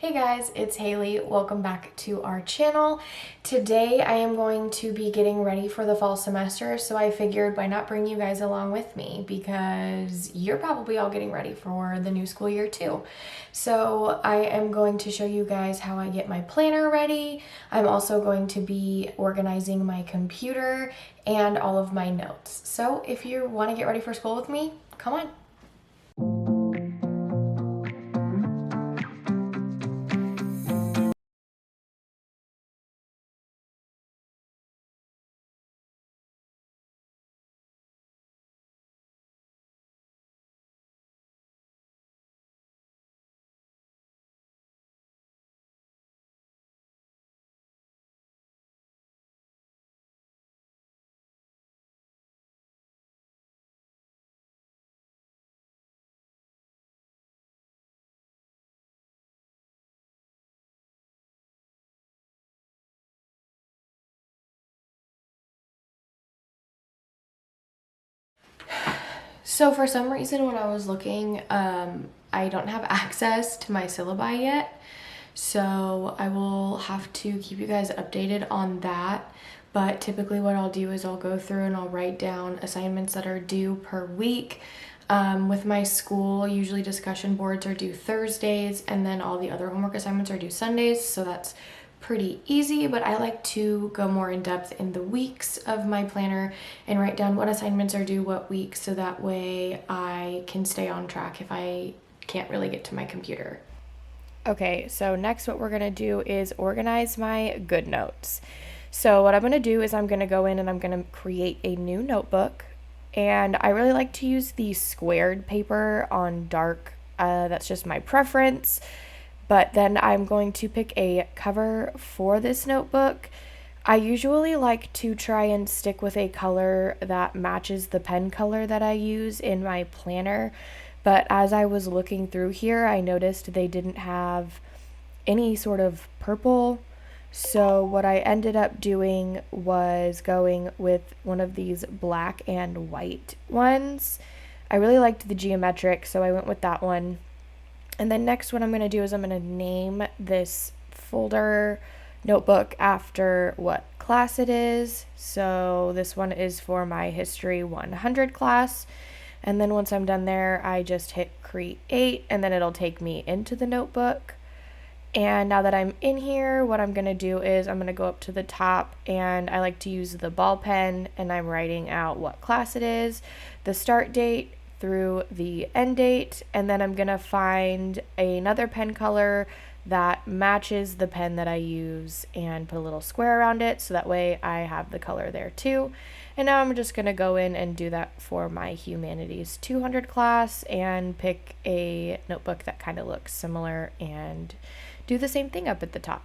Hey guys, it's Haley. Welcome back to our channel. Today I am going to be getting ready for the fall semester, so I figured why not bring you guys along with me because you're probably all getting ready for the new school year too. So I am going to show you guys how I get my planner ready. I'm also going to be organizing my computer and all of my notes. So if you want to get ready for school with me, come on. So for some reason when I was looking, I don't have access to my syllabi yet. So I will have to keep you guys updated on that. But typically what I'll do is I'll go through and I'll write down assignments that are due per week. With my school, usually discussion boards are due Thursdays and then all the other homework assignments are due Sundays. So that's pretty easy, but I like to go more in depth in the weeks of my planner and write down what assignments are due what week so that way I can stay on track if I can't really get to my computer. Okay, so next what we're gonna do is organize my good notes. So what I'm gonna do is I'm gonna go in and I'm gonna create a new notebook. And I really like to use the squared paper on dark. That's just my preference. But then I'm going to pick a cover for this notebook. I usually like to try and stick with a color that matches the pen color that I use in my planner. But as I was looking through here, I noticed they didn't have any sort of purple. So what I ended up doing was going with one of these black and white ones. I really liked the geometric, so I went with that one. And then next what I'm going to do is I'm going to name this folder notebook after what class it is. So this one is for my History 100 class. And then once I'm done there, I just hit create and then it'll take me into the notebook. And now that I'm in here, what I'm going to do is I'm going to go up to the top and I like to use the ball pen and I'm writing out what class it is, the start date through the end date, and then I'm going to find another pen color that matches the pen that I use and put a little square around it so that way I have the color there too. And now I'm just going to go in and do that for my Humanities 200 class and pick a notebook that kind of looks similar and do the same thing up at the top.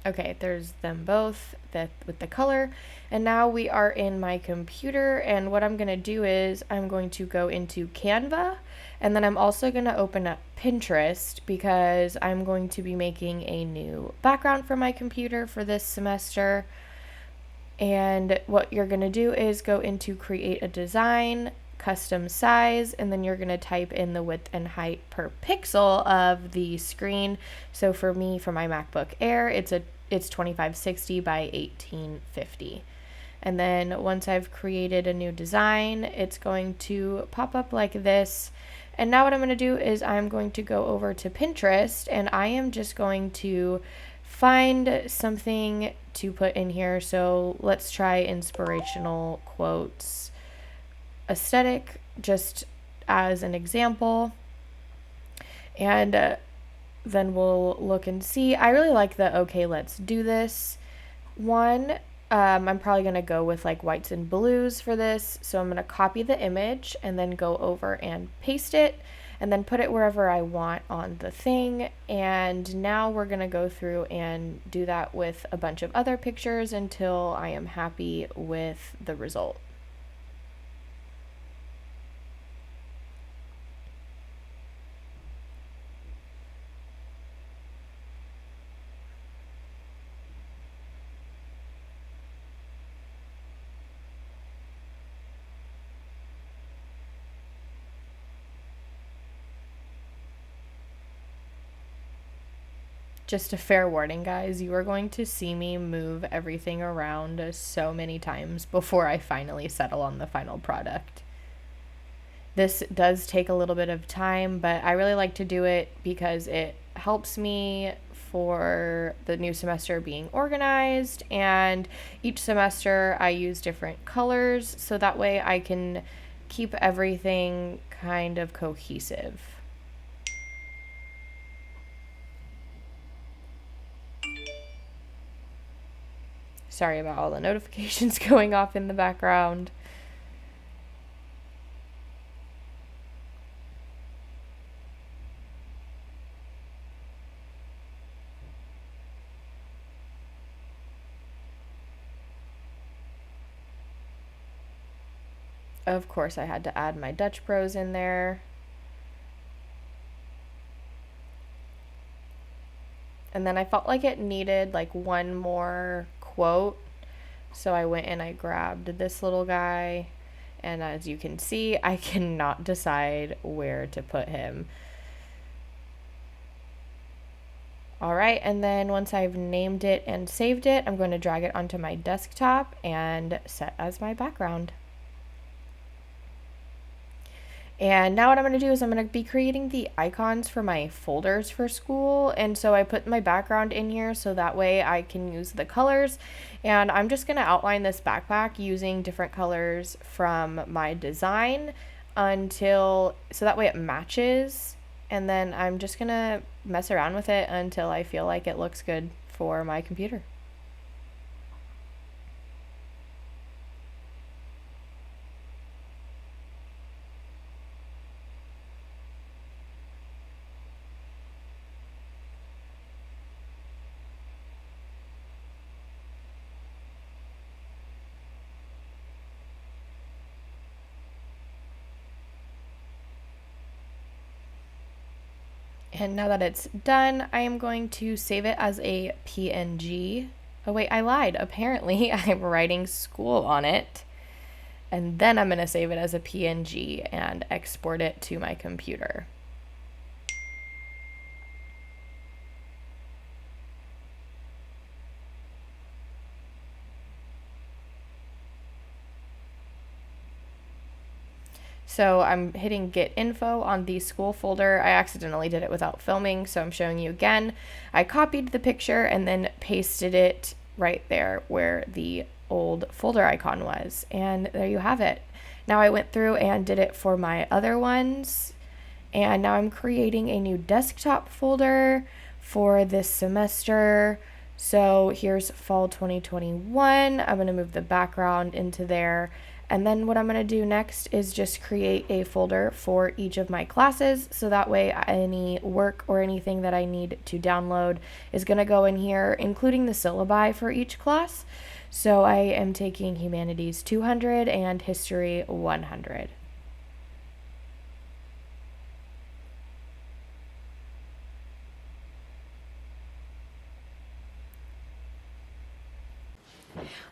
Okay, there's them both with the color. And now we are in my computer and what I'm going to do is I'm going to go into Canva and then I'm also going to open up Pinterest because I'm going to be making a new background for my computer for this semester. And what you're going to do is go into create a design, custom size, and then you're going to type in the width and height per pixel of the screen. So for me, for my MacBook Air, it's 2560 by 1850. And then once I've created a new design, it's going to pop up like this. And now what I'm going to do is I'm going to go over to Pinterest and I am just going to find something to put in here. So let's try inspirational quotes aesthetic just as an example. And then we'll look and see. I really like the okay, let's do this one. I'm probably going to go with like whites and blues for this. So I'm going to copy the image and then go over and paste it and then put it wherever I want on the thing. And now we're going to go through and do that with a bunch of other pictures until I am happy with the result. Just a fair warning, guys, you are going to see me move everything around so many times before I finally settle on the final product. This does take a little bit of time, but I really like to do it because it helps me for the new semester being organized, and each semester I use different colors so that way I can keep everything kind of cohesive. Sorry about all the notifications going off in the background. Of course, I had to add my Dutch Bros in there. And then I felt like it needed like one more quote. So I went and I grabbed this little guy. And as you can see, I cannot decide where to put him. All right, and then once I've named it and saved it, I'm going to drag it onto my desktop and set as my background. And now what I'm going to do is I'm going to be creating the icons for my folders for school. And so I put my background in here so that way I can use the colors. And I'm just going to outline this backpack using different colors from my design so that way it matches. And then I'm just going to mess around with it until I feel like it looks good for my computer. And now that it's done, I am going to save it as a PNG. Oh wait, I lied. Apparently, I'm writing school on it. And then I'm going to save it as a PNG and export it to my computer. So I'm hitting get info on the school folder. I accidentally did it without filming, so I'm showing you again. I copied the picture and then pasted it right there where the old folder icon was. And there you have it. Now I went through and did it for my other ones. And now I'm creating a new desktop folder for this semester. So here's fall 2021. I'm going to move the background into there. And then what I'm going to do next is just create a folder for each of my classes. So that way any work or anything that I need to download is going to go in here, including the syllabi for each class. So I am taking Humanities 200 and History 100.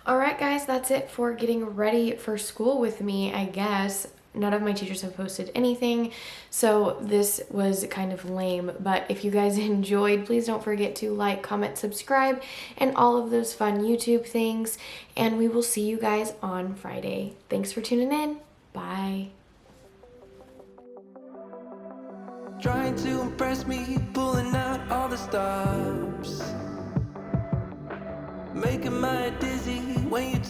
Alright guys, that's it for getting ready for school with me, I guess. None of my teachers have posted anything, so this was kind of lame. But if you guys enjoyed, please don't forget to like, comment, subscribe, and all of those fun YouTube things. And we will see you guys on Friday. Thanks for tuning in. Bye. Trying to impress me, pulling out all the stops, making my dizzy when you